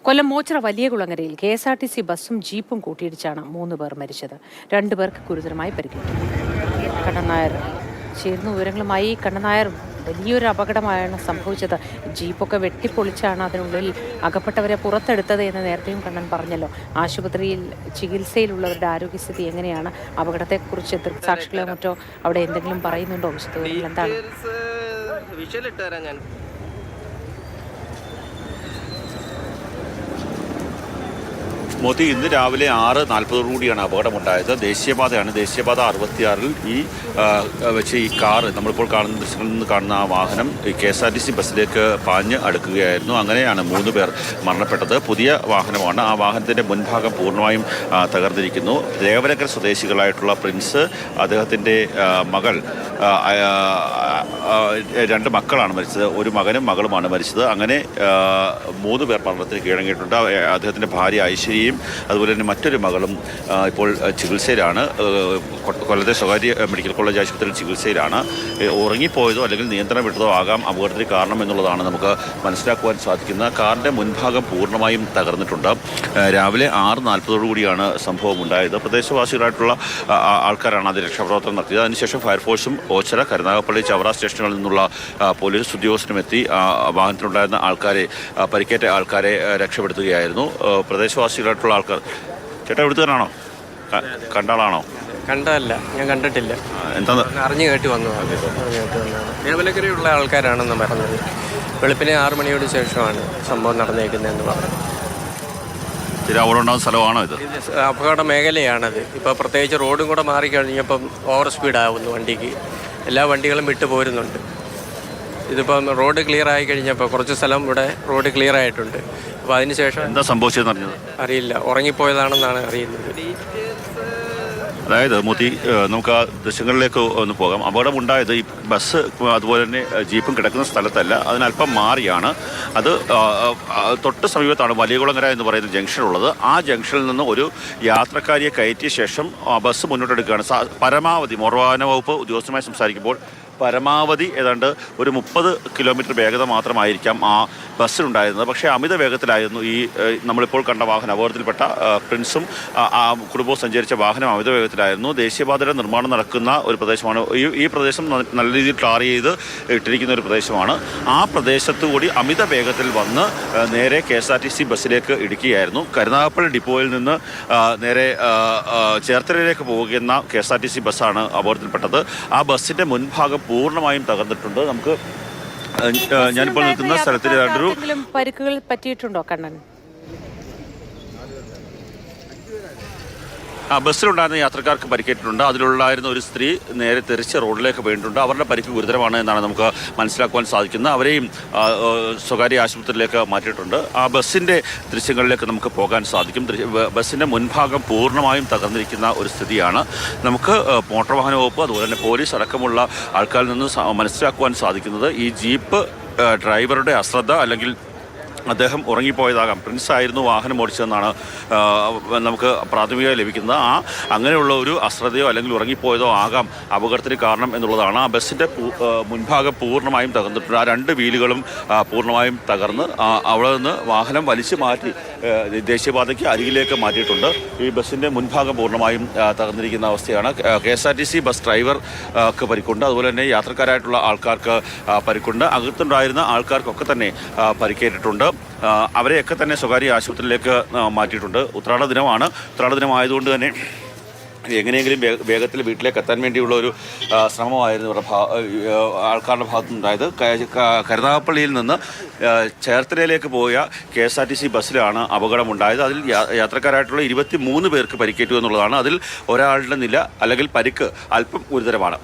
കൊല്ലം മോച്ചിറ വലിയകുളങ്ങരയിൽ KSRTC ബസ്സും ജീപ്പും കൂട്ടിയിടിച്ചാണ് 3 പേർ മരിച്ചത്. 2 പേർക്ക് ഗുരുതരമായി പരിക്കേറ്റു. കണ്ണൻ നായർ ചേർന്ന വിവരങ്ങളുമായി. കണ്ണൻ നായർ, വലിയൊരു അപകടമാണ് സംഭവിച്ചത്. ജീപ്പൊക്കെ വെട്ടിപ്പൊളിച്ചാണ് അതിനുള്ളിൽ അകപ്പെട്ടവരെ പുറത്തെടുത്തത് എന്ന് നേരത്തെയും കണ്ണൻ പറഞ്ഞല്ലോ. ആശുപത്രിയിൽ ചികിത്സയിലുള്ളവരുടെ ആരോഗ്യസ്ഥിതി എങ്ങനെയാണ്? അപകടത്തെക്കുറിച്ച് ദൃക്സാക്ഷികളോ മറ്റോ അവിടെ എന്തെങ്കിലും പറയുന്നുണ്ടോ? വിശദവിവരങ്ങൾ എന്താണ്? മോദി ഇന്ന് രാവിലെ 6:40 അപകടമുണ്ടായത്. ദേശീയപാതയാണ്. ദേശീയപാത 66-ൽ വെച്ച് ഈ കാറ്, നമ്മളിപ്പോൾ കാണുന്ന ദൃശ്യങ്ങളിൽ നിന്ന് കാണുന്ന ആ വാഹനം KSRTC ബസ്സിലേക്ക് പാഞ്ഞ് അടുക്കുകയായിരുന്നു. അങ്ങനെയാണ് 3 പേർ മരണപ്പെട്ടത്. പുതിയ വാഹനമാണ്. ആ വാഹനത്തിൻ്റെ മുൻഭാഗം പൂർണ്ണമായും തകർന്നിരിക്കുന്നു. ദേവനഗർ സ്വദേശികളായിട്ടുള്ള പ്രിൻസ്, അദ്ദേഹത്തിൻ്റെ മകൾ, 2 മക്കളാണ് മരിച്ചത്. ഒരു മകനും മകളുമാണ് മരിച്ചത്. അങ്ങനെ 3 പേർ മരണത്തിന് കീഴടങ്ങിയിട്ടുണ്ട്. അദ്ദേഹത്തിൻ്റെ ഭാര്യ ഐശ്വര്യയും അതുപോലെ തന്നെ മറ്റൊരു മകളും ഇപ്പോൾ ചികിത്സയിലാണ്. കൊല്ലത്തെ സ്വകാര്യ മെഡിക്കൽ കോളേജ് ആശുപത്രിയിൽ ചികിത്സയിലാണ്. ഉറങ്ങിപ്പോയതോ അല്ലെങ്കിൽ നിയന്ത്രണം വിട്ടതോ ആകാം അപകടത്തിന് കാരണം എന്നുള്ളതാണ് നമുക്ക് മനസ്സിലാക്കുവാൻ സാധിക്കുന്നത്. കാറിൻ്റെ മുൻഭാഗം പൂർണ്ണമായും തകർന്നിട്ടുണ്ട്. രാവിലെ 6:40 സംഭവം ഉണ്ടായത്. പ്രദേശവാസികളായിട്ടുള്ള ആൾക്കാരാണ് അത് രക്ഷാപ്രവർത്തനം നടത്തിയത്. അതിനുശേഷം ഫയർഫോഴ്സും ഓച്ചിറ, കരുനാഗപ്പള്ളി, ചവറ സ്റ്റേഷനുകളിൽ നിന്നുള്ള പോലീസ് ഉദ്യോഗസ്ഥരും എത്തി വാഹനത്തിലുണ്ടായിരുന്ന ആൾക്കാരെ, പരിക്കേറ്റ ആൾക്കാരെ രക്ഷപ്പെടുത്തുകയായിരുന്നു. പ്രദേശവാസികളായിട്ടുള്ള ആൾക്കാർ. ചേട്ടാ എവിടുത്തുകാരാണോ? കണ്ടാളാണോ? കണ്ടതല്ല, ഞാൻ കണ്ടിട്ടില്ല. എന്താ അറിഞ്ഞു കേട്ടി വന്നു. ദേവനഗരയുള്ള ആൾക്കാരാണെന്ന് പറഞ്ഞത്. വെളുപ്പിനെ 6 മണിയോട് ശേഷമാണ് സംഭവം നടന്നേക്കുന്നതെന്ന് പറഞ്ഞു. തിരുവനന്തപുരം സ്ഥലമാണോ ഇത്? അപകട മേഖലയാണത്. ഇപ്പോൾ പ്രത്യേകിച്ച് റോഡും കൂടെ മാറിക്കഴിഞ്ഞപ്പം ഓവർ സ്പീഡാവുന്നു വണ്ടിക്ക്. എല്ലാ വണ്ടികളും വിട്ടു പോരുന്നുണ്ട്. ഇതിപ്പം റോഡ് ക്ലിയർ ആയി കഴിഞ്ഞപ്പോൾ കുറച്ച് സ്ഥലം ഇവിടെ റോഡ് ക്ലിയർ ആയിട്ടുണ്ട്. അപ്പോൾ അതിനുശേഷം എന്താ സംഭവിച്ചതെന്ന് അറിഞ്ഞത്? അറിയില്ല, ഉറങ്ങിപ്പോയതാണെന്നാണ് അറിയുന്നത്. അതായത് മോദി, നമുക്ക് ആ ദൃശ്യങ്ങളിലേക്ക് ഒന്ന് പോകാം. അപകടമുണ്ടായത് ഈ ബസ് അതുപോലെ തന്നെ ജീപ്പും കിടക്കുന്ന സ്ഥലത്തല്ല, അതിനല്പം മാറിയാണ്. അത് തൊട്ട് സമീപത്താണ് വലിയകുളങ്ങര എന്ന് പറയുന്ന ജംഗ്ഷനുള്ളത്. ആ ജംഗ്ഷനിൽ നിന്ന് ഒരു യാത്രക്കാരിയെ കയറ്റിയ ശേഷം ബസ് മുന്നോട്ടെടുക്കുകയാണ്. പരമാവധി മോട്ടോർ വാഹന വകുപ്പ് ഉദ്യോഗസ്ഥരുമായി സംസാരിക്കുമ്പോൾ പരമാവധി ഏതാണ്ട് ഒരു 30 കിലോമീറ്റർ വേഗത മാത്രമായിരിക്കാം ആ ബസ്സിലുണ്ടായിരുന്നത്. പക്ഷേ അമിത വേഗത്തിലായിരുന്നു ഈ നമ്മളിപ്പോൾ കണ്ട വാഹനം. അപകടത്തിൽപ്പെട്ട പ്രിൻസും ആ കുടുംബവും സഞ്ചരിച്ച വാഹനം അമിത വേഗത്തിലായിരുന്നു. ദേശീയപാതയുടെ നിർമ്മാണം നടക്കുന്ന ഒരു പ്രദേശമാണ്. ഈ പ്രദേശം നല്ല രീതിയിൽ ടാർ ചെയ്ത് ഇട്ടിരിക്കുന്ന ഒരു പ്രദേശമാണ്. ആ പ്രദേശത്തു കൂടി അമിത വേഗത്തിൽ വന്ന് നേരെ KSRTC ബസ്സിലേക്ക് ഇടിക്കുകയായിരുന്നു. കരുനാഗപ്പള്ളി ഡിപ്പോയിൽ നിന്ന് നേരെ ചേർത്തലയിലേക്ക് പോകുന്ന KSRTC ബസ്സാണ് അപകടത്തിൽപ്പെട്ടത്. ആ ബസ്സിൻ്റെ മുൻഭാഗം പൂർണ്ണമായും തകർന്നിട്ടുണ്ട്. നമുക്ക് ഞാനിപ്പോൾ നിൽക്കുന്ന സ്ഥലത്തിൽ പരിക്കുകൾ പറ്റിയിട്ടുണ്ടോ കണ്ണൻ? ബസ്സിലുണ്ടായിരുന്ന യാത്രക്കാർക്ക് പരിക്കേറ്റിട്ടുണ്ട്. അതിലുണ്ടായിരുന്ന ഒരു സ്ത്രീ നേരെ തെറിച്ച് റോഡിലേക്ക് വീണിട്ടുണ്ട്. അവരുടെ പരിക്ക് ഗുരുതരമാണ് എന്നാണ് നമുക്ക് മനസ്സിലാക്കുവാൻ സാധിക്കുന്നത്. അവരെയും സ്വകാര്യ ആശുപത്രിയിലേക്ക് മാറ്റിയിട്ടുണ്ട്. ആ ബസ്സിൻ്റെ ദൃശ്യങ്ങളിലേക്ക് നമുക്ക് പോകാൻ സാധിക്കും. ബസ്സിൻ്റെ മുൻഭാഗം പൂർണ്ണമായും തകർന്നിരിക്കുന്ന ഒരു സ്ഥിതിയാണ്. നമുക്ക് മോട്ടോർ വാഹന വകുപ്പ് അതുപോലെ തന്നെ പോലീസ് അടക്കമുള്ള ആൾക്കാരിൽ നിന്ന് മനസ്സിലാക്കുവാൻ സാധിക്കുന്നത് ഈ ജീപ്പ് ഡ്രൈവറുടെ അശ്രദ്ധ അല്ലെങ്കിൽ അദ്ദേഹം ഉറങ്ങിപ്പോയതാകാം. പ്രിൻസ് ആയിരുന്നു വാഹനം ഓടിച്ചതെന്നാണ് നമുക്ക് പ്രാഥമികമായി ലഭിക്കുന്നത്. അങ്ങനെയുള്ള ഒരു അശ്രദ്ധയോ അല്ലെങ്കിൽ ഉറങ്ങിപ്പോയതോ ആകാം അപകടത്തിന് കാരണം എന്നുള്ളതാണ്. ആ ബസ്സിൻ്റെ മുൻഭാഗം പൂർണ്ണമായും തകർന്നിട്ടുണ്ട്. ആ 2 വീലുകളും പൂർണ്ണമായും തകർന്ന് അവിടെ നിന്ന് വാഹനം വലിച്ചു മാറ്റി ദേശീയപാതയ്ക്ക് അരികിലേക്ക് മാറ്റിയിട്ടുണ്ട്. ഈ ബസ്സിൻ്റെ മുൻഭാഗം പൂർണ്ണമായും തകർന്നിരിക്കുന്ന അവസ്ഥയാണ്. KSRTC ബസ് ഡ്രൈവർക്ക് പരിക്കുണ്ട്. അതുപോലെ തന്നെ യാത്രക്കാരായിട്ടുള്ള ആൾക്കാർക്ക് പരിക്കുണ്ട്. അകത്തുണ്ടായിരുന്ന ആൾക്കാർക്കൊക്കെ തന്നെ പരിക്കേറ്റിട്ടുണ്ട്. അവരെയൊക്കെ തന്നെ സ്വകാര്യ ആശുപത്രിയിലേക്ക് മാറ്റിയിട്ടുണ്ട്. ഉത്രാട ദിനമാണ്. ഉത്രാട ദിനമായതുകൊണ്ട് തന്നെ എങ്ങനെയെങ്കിലും വേഗത്തിൽ വീട്ടിലേക്ക് എത്താൻ വേണ്ടിയുള്ള ഒരു ശ്രമമായിരുന്നു ആൾക്കാരുടെ ഭാഗത്തുനിന്നുണ്ടായത്. കരുനാഗപ്പള്ളിയിൽ നിന്ന് ചേർത്തലയിലേക്ക് പോയ KSRTC ബസ്സിലാണ് അപകടമുണ്ടായത്. അതിൽ യാത്രക്കാരായിട്ടുള്ള 23 പേർക്ക് പരിക്കേറ്റു എന്നുള്ളതാണ്. അതിൽ ഒരാളുടെ നില അല്ലെങ്കിൽ പരിക്ക് അല്പം ഗുരുതരമാണ്.